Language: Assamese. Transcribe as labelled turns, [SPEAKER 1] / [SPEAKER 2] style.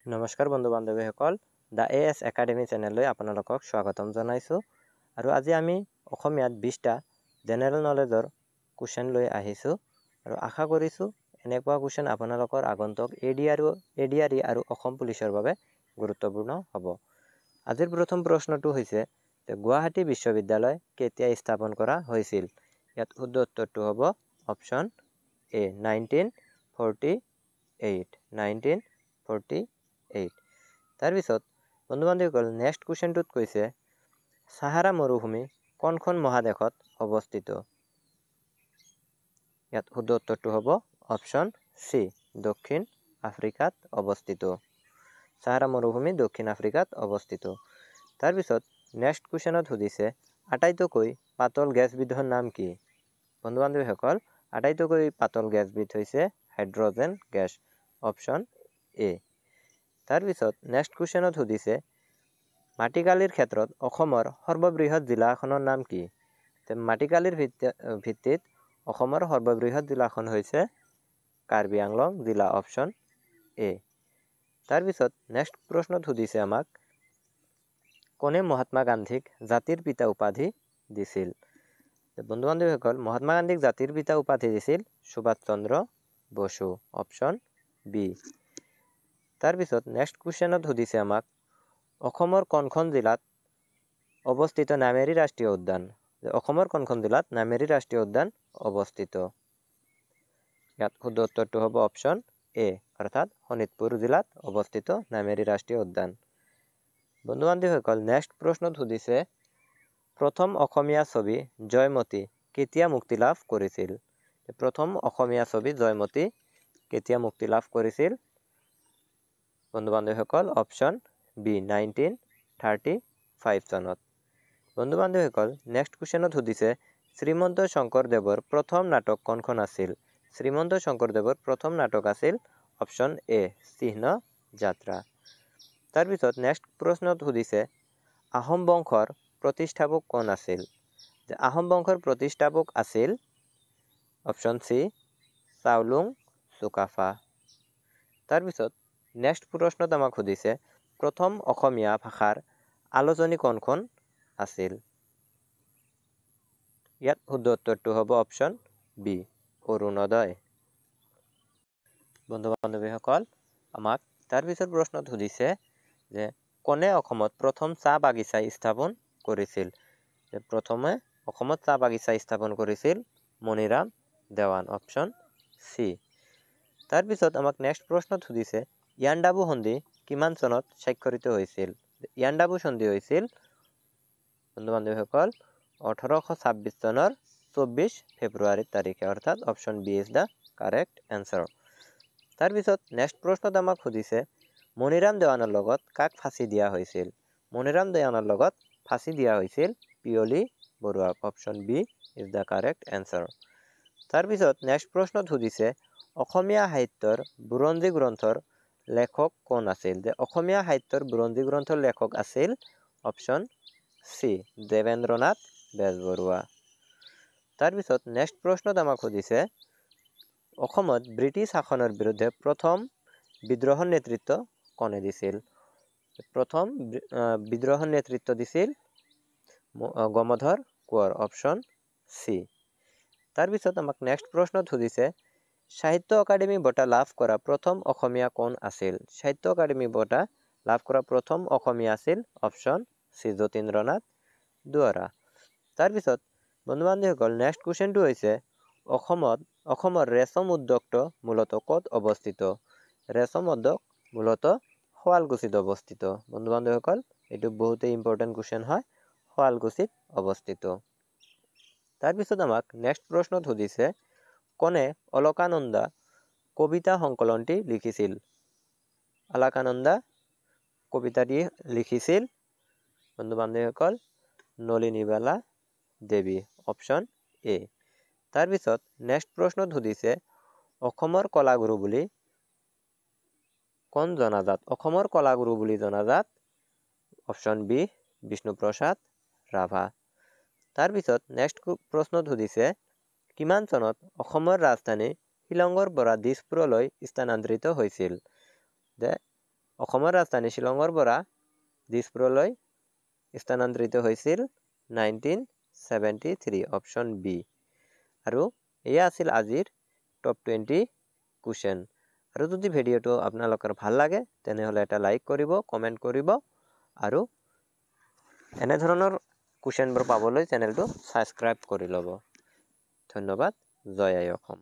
[SPEAKER 1] নমস্কাৰ বন্ধু বান্ধৱীসকল দা এএছ একাডেমি চেনেললৈ আপোনালোকক স্বাগতম জনাইছোঁ আৰু আজি আমি অসমীয়াত 20টা জেনেৰেল নলেজৰ কুৱেশ্যন লৈ আহিছোঁ আৰু আশা কৰিছোঁ এনেকুৱা কুৱেশ্যন আপোনালোকৰ আগন্তুক এডিআৰই আৰু অসম পুলিচৰ বাবে গুৰুত্বপূৰ্ণ হ'ব। আজিৰ প্ৰথম প্ৰশ্নটো হৈছে যে গুৱাহাটী বিশ্ববিদ্যালয় কেতিয়া স্থাপন কৰা হৈছিল? ইয়াত শুদ্ধ উত্তৰটো হ'ব অপশ্যন এ 1948। তাৰপিছত বন্ধু বান্ধৱীসকল নেক্সট কুৱেশ্যনটোত কৈছে সাহাৰা মৰুভূমি কোনখন মহাদেশত অৱস্থিত? ইয়াত শুদ্ধ উত্তৰটো হ'ব অপশ্যন চি দক্ষিণ আফ্ৰিকাত অৱস্থিত। সাহাৰা মৰুভূমি দক্ষিণ আফ্ৰিকাত অৱস্থিত। তাৰপিছত নেক্সট কুৱেশ্যনত সুধিছে আটাইতকৈ পাতল গেছবিধৰ নাম কি? বন্ধু বান্ধৱীসকল আটাইতকৈ পাতল গেছবিধ হৈছে হাইড্ৰজেন গেছ, অপশ্যন এ। তাৰপিছত নেক্সট কুৱেশ্যনত সুধিছে মাটিকালিৰ ক্ষেত্ৰত অসমৰ সৰ্ববৃহৎ জিলাখনৰ নাম কি? মাটিকালিৰ ভিত্তিত অসমৰ সৰ্ববৃহৎ জিলাখন হৈছে কাৰ্বি আংলং জিলা, অপশ্যন এ। তাৰপিছত নেক্সট প্ৰশ্নত সুধিছে আমাক কোনে মহাত্মা গান্ধীক জাতিৰ পিতা উপাধি দিছিল? বন্ধু বান্ধৱীসকল মহাত্মা গান্ধীক জাতিৰ পিতা উপাধি দিছিল সুভাষ চন্দ্ৰ বসু, অপশ্যন বি। তাৰপিছত নেক্সট কুৱেশ্যনত সুধিছে আমাক অসমৰ কোনখন জিলাত অৱস্থিত নামেৰী ৰাষ্ট্ৰীয় উদ্যান? অসমৰ কোনখন জিলাত নামেৰী ৰাষ্ট্ৰীয় উদ্যান অৱস্থিত? ইয়াত শুদ্ধ উত্তৰটো হ'ব অপশ্যন এ, অৰ্থাৎ শোণিতপুৰ জিলাত অৱস্থিত নামেৰী ৰাষ্ট্ৰীয় উদ্যান। বন্ধু বান্ধৱীসকল নেক্সট প্ৰশ্নত সুধিছে প্ৰথম অসমীয়া ছবি জয়মতী কেতিয়া মুক্তি লাভ কৰিছিল? প্ৰথম অসমীয়া ছবি জয়মতী কেতিয়া মুক্তি লাভ কৰিছিল? বন্ধু বান্ধৱীসকল অপশ্যন বি 1935 চনত। বন্ধু বান্ধৱীসকল নেক্সট কুৱেশ্যনত সুধিছে শ্ৰীমন্ত শংকৰদেৱৰ প্ৰথম নাটক কোনখন আছিল? শ্ৰীমন্ত শংকৰদেৱৰ প্ৰথম নাটক আছিল অপশ্যন এ চিহ্ন যাত্ৰা। তাৰপিছত নেক্সট প্ৰশ্নত সুধিছে আহোম বংশৰ প্ৰতিষ্ঠাপক কোন আছিল? আহোম বংশৰ প্ৰতিষ্ঠাপক আছিল অপশ্যন চি চাওলুং চুকাফা। তাৰপিছত নেক্সট প্ৰশ্নত আমাক সুধিছে প্ৰথম অসমীয়া ভাষাৰ আলোচনী কোনখন আছিল? ইয়াত শুদ্ধ উত্তৰটো হ'ব অপশ্যন বি অৰুণোদয়। বন্ধু বান্ধৱীসকল আমাক তাৰপিছত প্ৰশ্নত সুধিছে যে কোনে অসমত প্ৰথম চাহ বাগিচা স্থাপন কৰিছিল? প্ৰথমে অসমত চাহ বাগিচা স্থাপন কৰিছিল মণিৰাম দেৱান, অপশ্যন চি। তাৰপিছত আমাক নেক্সট প্ৰশ্নত সুধিছে ইয়াণ্ডাবু সন্ধি কিমান চনত স্বাক্ষৰিত হৈছিল? ইয়াণ্ডাবু সন্ধি হৈছিল বন্ধু বান্ধৱীসকল 1826 চনৰ 24 ফেব্ৰুৱাৰী তাৰিখে, অৰ্থাৎ option B is the correct answer. তাৰপিছত নেক্সট প্ৰশ্নত আমাক সুধিছে মণিৰাম দেৱানৰ লগত কাক ফাঁচি দিয়া হৈছিল? মণিৰাম দেৱানৰ লগত ফাঁচি দিয়া হৈছিল পিয়লি বৰুৱাক, option B is the correct answer. তাৰপিছত নেক্সট প্ৰশ্নত সুধিছে অসমীয়া সাহিত্যৰ বুৰঞ্জী গ্ৰন্থৰ লেখক কোন আছিল? অসমীয়া সাহিত্যৰ বুৰঞ্জী গ্ৰন্থৰ লেখক আছিল অপশ্যন চি দেৱেন্দ্ৰনাথ বেজবৰুৱা। তাৰপিছত নেক্সট প্ৰশ্নত আমাক সুধিছে অসমত ব্ৰিটিছ শাসনৰ বিৰুদ্ধে প্ৰথম বিদ্ৰোহৰ নেতৃত্ব কোনে দিছিল? প্ৰথম বিদ্ৰোহৰ নেতৃত্ব দিছিল গমধৰ কোঁৱৰ, অপশ্যন চি। তাৰপিছত আমাক নেক্সট প্ৰশ্নত সুধিছে সাহিত্য একাডেমি বঁটা লাভ কৰা প্ৰথম অসমীয়া কোন আছিল? সাহিত্য একাডেমি বঁটা লাভ কৰা প্ৰথম অসমীয়া আছিল অপশ্যন চি যতীন্দ্ৰনাথ দুৱৰা। তাৰপিছত বন্ধু বান্ধৱীসকল নেক্সট কুৱেশ্যনটো হৈছে অসমৰ ৰেচম উদ্যোগটো মূলতঃ ক'ত অৱস্থিত? ৰেচম উদ্যোগ মূলতঃ শুৱালকুছিত অৱস্থিত। বন্ধু বান্ধৱীসকল এইটো বহুতেই ইম্পৰ্টেণ্ট কুৱেশ্যন হয়, শুৱালকুছিত অৱস্থিত। তাৰপিছত আমাক নেক্সট প্ৰশ্নত সুধিছে কোনে অলকানন্দা কবিতা সংকলনটি লিখিছিল? অলকানন্দা কবিতাটি লিখিছিল বন্ধু বান্ধৱীসকল নলিনীবালা দেৱী, অপশ্যন এ। তাৰপিছত নেক্সট প্ৰশ্নত সুধিছে অসমৰ কলাগুৰু বুলি কোন জনাজাত? অসমৰ কলাগুৰু বুলি জনাজাত অপশ্যন বি বিষ্ণুপ্ৰসাদ ৰাভা। তাৰপিছত নেক্সট প্ৰশ্নত সুধিছে কিমান চনত অসমৰ ৰাজধানী শ্বিলঙৰ পৰা দিছপুৰলৈ স্থানান্তৰিত হৈছিল? অসমৰ ৰাজধানী শ্বিলঙৰ পৰা দিছপুৰলৈ স্থানান্তৰিত হৈছিল 1973 অপশ্যন বি। আৰু এয়া আছিল আজিৰ টপ 20 কুৱেশ্যন। আৰু যদি ভিডিঅ'টো আপোনালোকৰ ভাল লাগে তেনেহ'লে এটা লাইক কৰিব, কমেণ্ট কৰিব আৰু এনেধৰণৰ কুৱেশ্যনবোৰ পাবলৈ চেনেলটো ছাবস্ক্ৰাইব কৰি ল'ব। ধন্যবাদ। জয় আই অসম।